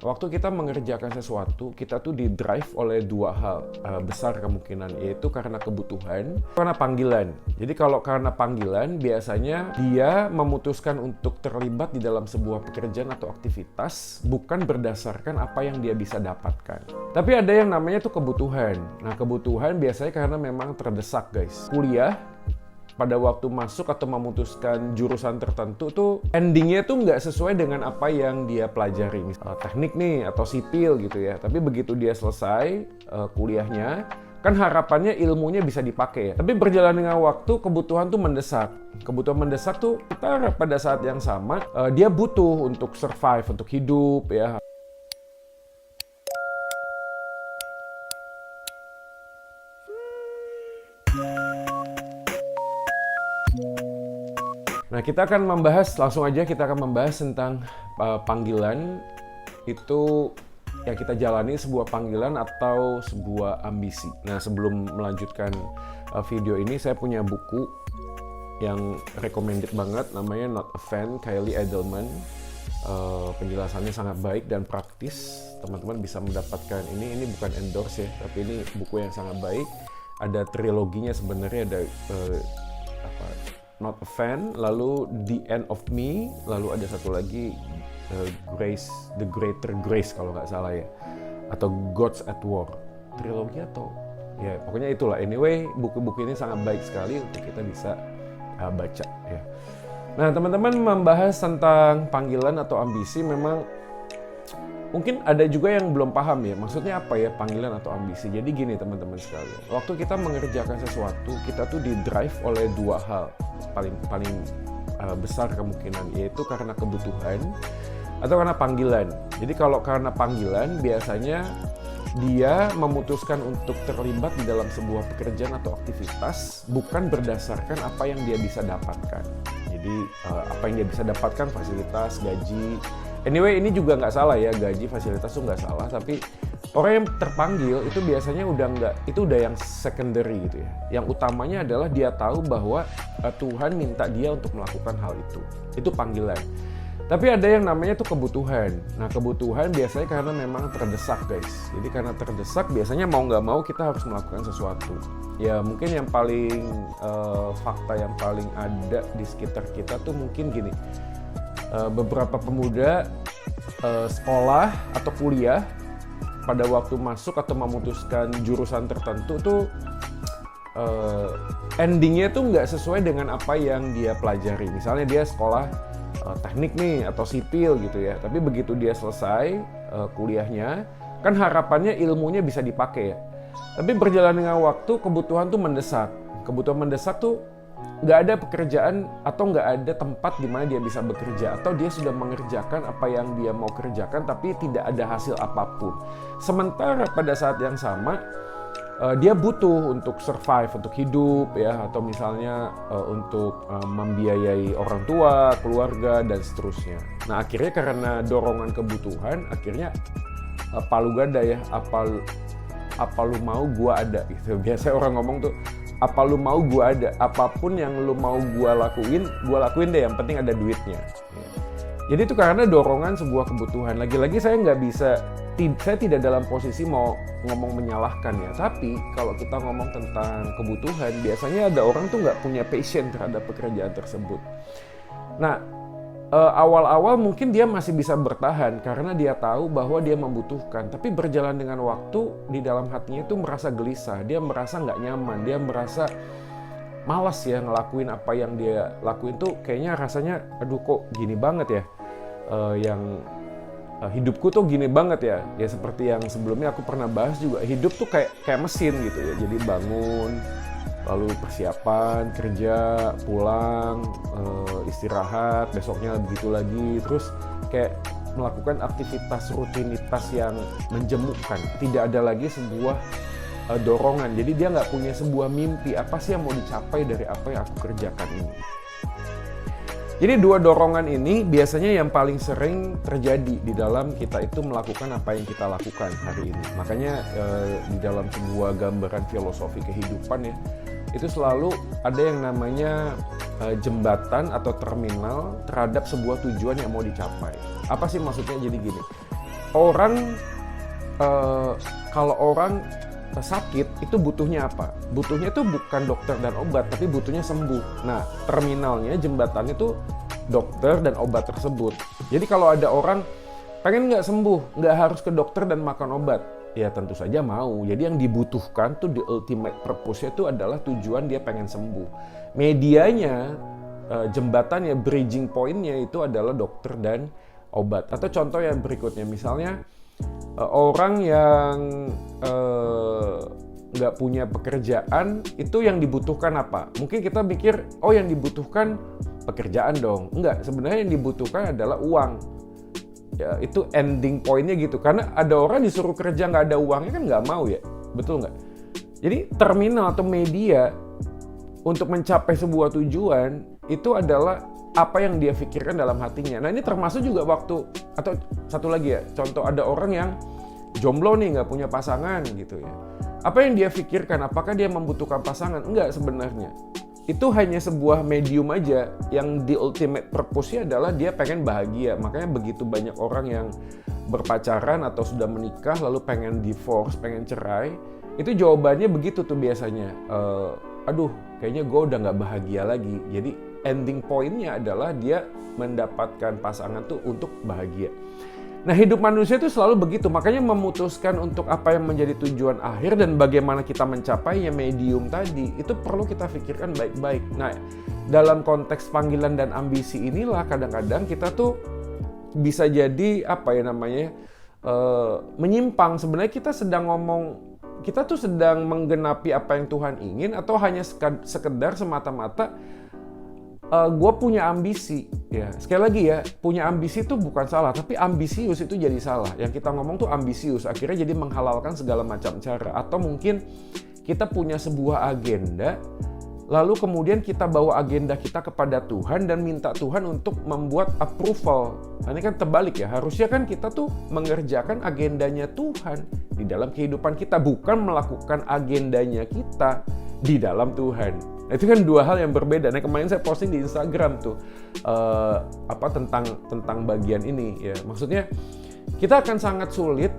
Waktu kita mengerjakan sesuatu, kita tuh di-drive oleh dua hal besar kemungkinan, yaitu karena kebutuhan, karena panggilan. Jadi kalau karena panggilan, biasanya dia memutuskan untuk terlibat di dalam sebuah pekerjaan atau aktivitas bukan berdasarkan apa yang dia bisa dapatkan. Tapi ada yang namanya tuh kebutuhan. Nah, kebutuhan biasanya karena memang terdesak, guys. Kuliah, pada waktu masuk atau memutuskan jurusan tertentu tuh endingnya tuh nggak sesuai dengan apa yang dia pelajari, misalnya teknik nih atau sipil gitu ya. Tapi begitu dia selesai kuliahnya, kan harapannya ilmunya bisa dipakai ya. Tapi berjalan dengan waktu, kebutuhan tuh mendesak. Kebutuhan mendesak tuh pada saat yang sama dia butuh untuk survive, untuk hidup ya. Nah, kita akan membahas tentang panggilan itu yang kita jalani, sebuah panggilan atau sebuah ambisi. Nah, sebelum melanjutkan video ini, saya punya buku yang recommended banget, namanya Not a Fan, Kylie Edelman. Penjelasannya sangat baik dan praktis. Teman-teman bisa mendapatkan ini bukan endorse ya, tapi ini buku yang sangat baik. Ada triloginya sebenarnya, ada Not a Fan, lalu The End of Me, lalu ada satu lagi Grace, The Greater Grace kalau nggak salah ya, atau Gods at War, trilogi atau ya pokoknya itulah. Anyway, buku-buku ini sangat baik sekali untuk kita bisa baca ya. Nah, teman-teman, membahas tentang panggilan atau ambisi, memang mungkin ada juga yang belum paham ya, maksudnya apa ya panggilan atau ambisi. Jadi gini teman-teman sekalian, waktu kita mengerjakan sesuatu, kita tuh di-drive oleh dua hal paling besar kemungkinan, yaitu karena kebutuhan atau karena panggilan. Jadi kalau karena panggilan, biasanya dia memutuskan untuk terlibat di dalam sebuah pekerjaan atau aktivitas bukan berdasarkan apa yang dia bisa dapatkan. Jadi apa yang dia bisa dapatkan, fasilitas, gaji. Anyway, ini juga nggak salah ya, gaji, fasilitas tuh nggak salah, tapi orang yang terpanggil itu biasanya itu udah yang secondary gitu ya. Yang utamanya adalah dia tahu bahwa Tuhan minta dia untuk melakukan hal itu. Itu panggilan. Tapi ada yang namanya tuh kebutuhan. Nah, kebutuhan biasanya karena memang terdesak, guys. Jadi karena terdesak, biasanya mau nggak mau kita harus melakukan sesuatu. Ya mungkin yang paling fakta yang paling ada di sekitar kita tuh mungkin gini. Beberapa pemuda sekolah atau kuliah, pada waktu masuk atau memutuskan jurusan tertentu tuh endingnya tuh nggak sesuai dengan apa yang dia pelajari. Misalnya dia sekolah teknik nih atau sipil gitu ya, tapi begitu dia selesai kuliahnya, kan harapannya ilmunya bisa dipakai ya. Tapi berjalan dengan waktu, kebutuhan tuh mendesak. Kebutuhan mendesak tuh nggak ada pekerjaan atau nggak ada tempat di mana dia bisa bekerja, atau dia sudah mengerjakan apa yang dia mau kerjakan tapi tidak ada hasil apapun. Sementara pada saat yang sama dia butuh untuk survive, untuk hidup ya, atau misalnya untuk membiayai orang tua, keluarga dan seterusnya. Nah, akhirnya karena dorongan kebutuhan, akhirnya palu gada ya, apa lu mau gua ada gitu. Biasanya orang ngomong tuh, apa lu mau gua ada, apapun yang lu mau gua lakuin deh, yang penting ada duitnya. Ya. Jadi itu karena dorongan sebuah kebutuhan. Lagi-lagi saya tidak dalam posisi mau ngomong menyalahkan ya. Tapi kalau kita ngomong tentang kebutuhan, biasanya ada orang tuh nggak punya passion terhadap pekerjaan tersebut. Nah, awal-awal mungkin dia masih bisa bertahan karena dia tahu bahwa dia membutuhkan. Tapi berjalan dengan waktu, di dalam hatinya itu merasa gelisah, dia merasa nggak nyaman, dia merasa malas ya ngelakuin apa yang dia lakuin tuh. Kayaknya rasanya, aduh kok gini banget ya, hidupku tuh gini banget ya. Ya seperti yang sebelumnya aku pernah bahas juga, hidup tuh kayak mesin gitu ya. Jadi bangun, lalu persiapan, kerja, pulang, istirahat, besoknya begitu lagi, terus kayak melakukan aktivitas rutinitas yang menjemukkan. Tidak ada lagi sebuah dorongan. Jadi dia nggak punya sebuah mimpi, apa sih yang mau dicapai dari apa yang aku kerjakan ini. Jadi dua dorongan ini biasanya yang paling sering terjadi di dalam kita itu melakukan apa yang kita lakukan hari ini. Makanya di dalam sebuah gambaran filosofi kehidupan ya, itu selalu ada yang namanya jembatan atau terminal terhadap sebuah tujuan yang mau dicapai. Apa sih maksudnya? Jadi gini, orang kalau orang sakit itu butuhnya apa? Butuhnya itu bukan dokter dan obat, tapi butuhnya sembuh. Nah, terminalnya, jembatannya itu dokter dan obat tersebut. Jadi kalau ada orang pengen nggak sembuh, nggak harus ke dokter dan makan obat, ya tentu saja mau. Jadi yang dibutuhkan tuh the ultimate purpose-nya itu adalah tujuan dia pengen sembuh. Medianya, jembatannya, bridging point-nya itu adalah dokter dan obat. Atau contoh yang berikutnya, misalnya orang yang nggak punya pekerjaan, itu yang dibutuhkan apa? Mungkin kita pikir, oh yang dibutuhkan pekerjaan dong. Enggak, sebenarnya yang dibutuhkan adalah uang. Ya, itu ending point-nya gitu. Karena ada orang disuruh kerja nggak ada uangnya kan nggak mau ya, betul nggak? Jadi terminal atau media untuk mencapai sebuah tujuan itu adalah apa yang dia pikirkan dalam hatinya. Nah ini termasuk juga waktu, atau satu lagi ya, contoh ada orang yang jomblo nih, nggak punya pasangan gitu ya. Apa yang dia pikirkan? Apakah dia membutuhkan pasangan? Enggak sebenarnya. Itu hanya sebuah medium aja yang the ultimate purpose-nya adalah dia pengen bahagia. Makanya begitu banyak orang yang berpacaran atau sudah menikah lalu pengen divorce, pengen cerai. Itu jawabannya begitu tuh biasanya. Aduh, kayaknya gue udah nggak bahagia lagi. Jadi ending point-nya adalah dia mendapatkan pasangan tuh untuk bahagia. Nah, hidup manusia itu selalu begitu. Makanya memutuskan untuk apa yang menjadi tujuan akhir dan bagaimana kita mencapainya, medium tadi, itu perlu kita pikirkan baik-baik. Nah, dalam konteks panggilan dan ambisi inilah kadang-kadang kita tuh bisa jadi menyimpang. Sebenarnya kita sedang kita tuh sedang menggenapi apa yang Tuhan ingin, atau hanya sekedar semata-mata gue punya ambisi. Ya, sekali lagi ya, punya ambisi itu bukan salah, tapi ambisius itu jadi salah. Yang kita ngomong tuh ambisius, akhirnya jadi menghalalkan segala macam cara. Atau mungkin kita punya sebuah agenda, lalu kemudian kita bawa agenda kita kepada Tuhan dan minta Tuhan untuk membuat approval. Nah, ini kan terbalik ya, harusnya kan kita tuh mengerjakan agendanya Tuhan di dalam kehidupan kita, bukan melakukan agendanya kita di dalam Tuhan. Nah, itu kan dua hal yang berbeda. Nah, kemarin saya posting di Instagram tuh tentang bagian ini ya. Maksudnya kita akan sangat sulit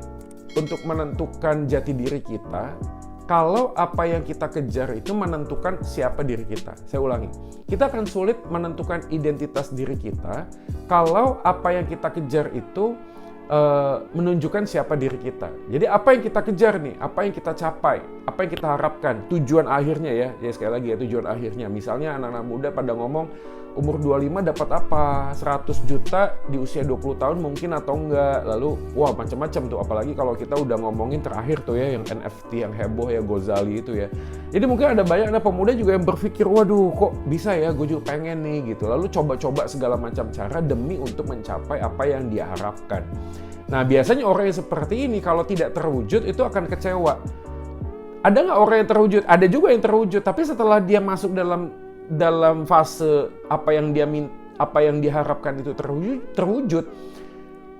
untuk menentukan jati diri kita kalau apa yang kita kejar itu menentukan siapa diri kita. Saya ulangi, kita akan sulit menentukan identitas diri kita kalau apa yang kita kejar itu menunjukkan siapa diri kita. Jadi apa yang kita kejar nih, apa yang kita capai, apa yang kita harapkan, tujuan akhirnya ya sekali lagi ya, tujuan akhirnya. Misalnya anak-anak muda pada ngomong umur 25 dapat apa, 100 juta di usia 20 tahun mungkin atau enggak, lalu wah macam-macam tuh, apalagi kalau kita udah ngomongin terakhir tuh ya yang NFT yang heboh ya, Gozali itu ya. Jadi mungkin ada banyak anak pemuda juga yang berpikir, waduh kok bisa ya, gue juga pengen nih gitu, lalu coba-coba segala macam cara demi untuk mencapai apa yang dia harapkan. Nah, biasanya orang yang seperti ini kalau tidak terwujud itu akan kecewa. Ada nggak orang yang terwujud? Ada juga yang terwujud, tapi setelah dia masuk dalam fase apa yang diharapkan itu terwujud,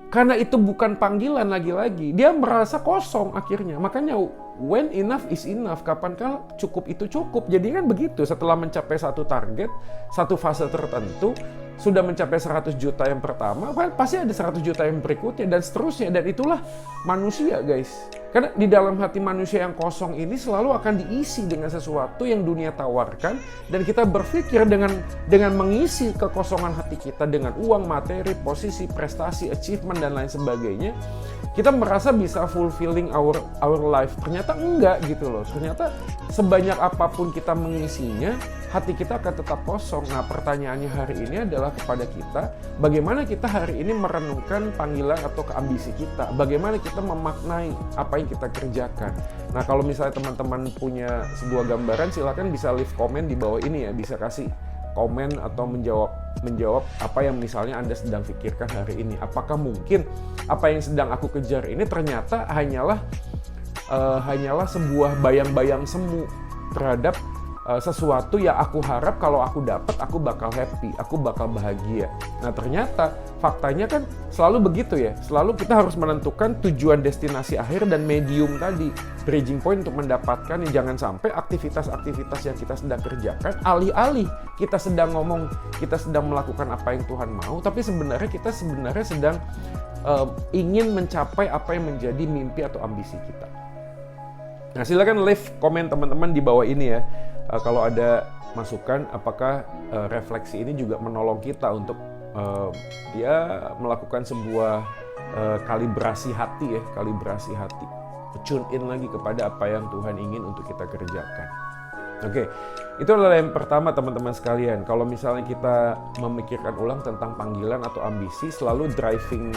karena itu bukan panggilan lagi-lagi, dia merasa kosong akhirnya. Makanya when enough is enough, kapankah cukup itu cukup. Jadi kan begitu, setelah mencapai satu target, satu fase tertentu, sudah mencapai 100 juta yang pertama, kan pasti ada 100 juta yang berikutnya dan seterusnya. Dan itulah manusia, guys. Karena di dalam hati manusia yang kosong ini selalu akan diisi dengan sesuatu yang dunia tawarkan, dan kita berpikir dengan mengisi kekosongan hati kita dengan uang, materi, posisi, prestasi, achievement dan lain sebagainya, kita merasa bisa fulfilling our life. Ternyata enggak gitu loh. Ternyata sebanyak apapun kita mengisinya, hati kita akan tetap kosong. Nah, pertanyaannya hari ini adalah kepada kita, bagaimana kita hari ini merenungkan panggilan atau keambisi kita? Bagaimana kita memaknai apa yang kita kerjakan? Nah, kalau misalnya teman-teman punya sebuah gambaran, silakan bisa leave comment di bawah ini ya, bisa kasih komen atau menjawab apa yang misalnya Anda sedang pikirkan hari ini. Apakah mungkin apa yang sedang aku kejar ini ternyata hanyalah sebuah bayang-bayang semu terhadap sesuatu yang aku harap kalau aku dapat aku bakal happy, aku bakal bahagia. Nah ternyata faktanya kan selalu begitu ya, selalu kita harus menentukan tujuan destinasi akhir dan medium tadi, bridging point untuk mendapatkan. Jangan sampai aktivitas-aktivitas yang kita sedang kerjakan, alih-alih kita sedang ngomong, kita sedang melakukan apa yang Tuhan mau, tapi sebenarnya kita sedang ingin mencapai apa yang menjadi mimpi atau ambisi kita. Nah silakan leave komen teman-teman di bawah ini ya, kalau ada masukan, apakah refleksi ini juga menolong kita untuk melakukan sebuah kalibrasi hati ya, kalibrasi hati, tune in lagi kepada apa yang Tuhan ingin untuk kita kerjakan. Oke, itu adalah yang pertama teman-teman sekalian. Kalau misalnya kita memikirkan ulang tentang panggilan atau ambisi, selalu driving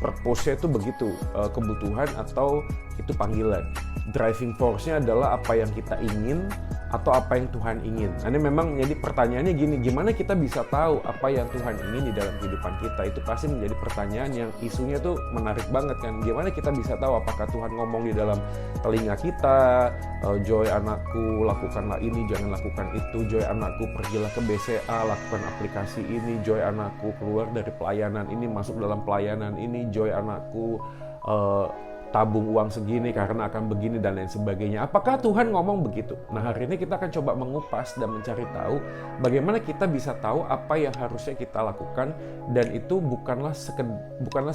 purpose-nya itu begitu, kebutuhan atau itu panggilan. Driving force-nya adalah apa yang kita ingin atau apa yang Tuhan ingin. Nah, ini memang jadi pertanyaannya gini, gimana kita bisa tahu apa yang Tuhan ingin di dalam kehidupan kita? Itu pasti menjadi pertanyaan yang isunya tuh menarik banget kan. Gimana kita bisa tahu apakah Tuhan ngomong di dalam telinga kita, Joy anakku lakukanlah ini, jangan lakukan itu, Joy anakku pergilah ke BCA, lakukan aplikasi ini, Joy anakku keluar dari pelayanan ini, masuk dalam pelayanan ini, Joy anakku tabung uang segini karena akan begini dan lain sebagainya. Apakah Tuhan ngomong begitu? Nah hari ini kita akan coba mengupas dan mencari tahu bagaimana kita bisa tahu apa yang harusnya kita lakukan, dan itu bukanlah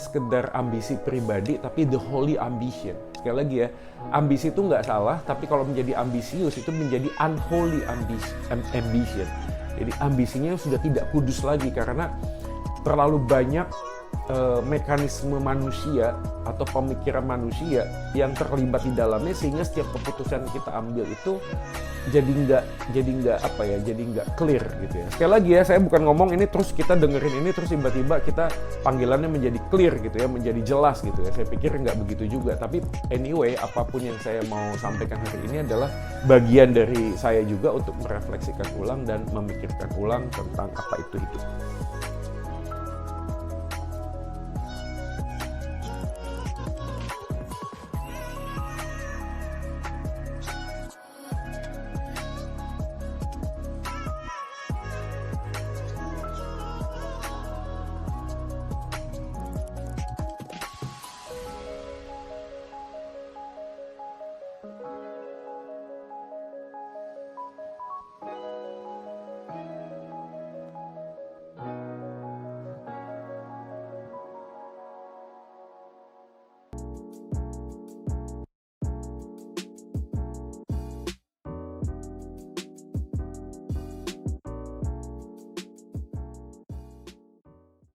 sekedar ambisi pribadi, tapi the holy ambition. Sekali lagi ya, ambisi itu nggak salah, tapi kalau menjadi ambisius itu menjadi unholy ambition. Jadi ambisinya sudah tidak kudus lagi karena terlalu banyak mekanisme manusia atau pemikiran manusia yang terlibat di dalamnya, sehingga setiap keputusan kita ambil itu jadi nggak clear gitu ya. Sekali lagi ya, saya bukan ngomong ini terus kita dengerin ini terus tiba-tiba kita panggilannya menjadi clear gitu ya, menjadi jelas gitu ya. Saya pikir nggak begitu juga, tapi anyway, apapun yang saya mau sampaikan hari ini adalah bagian dari saya juga untuk merefleksikan ulang dan memikirkan ulang tentang apa itu hidup.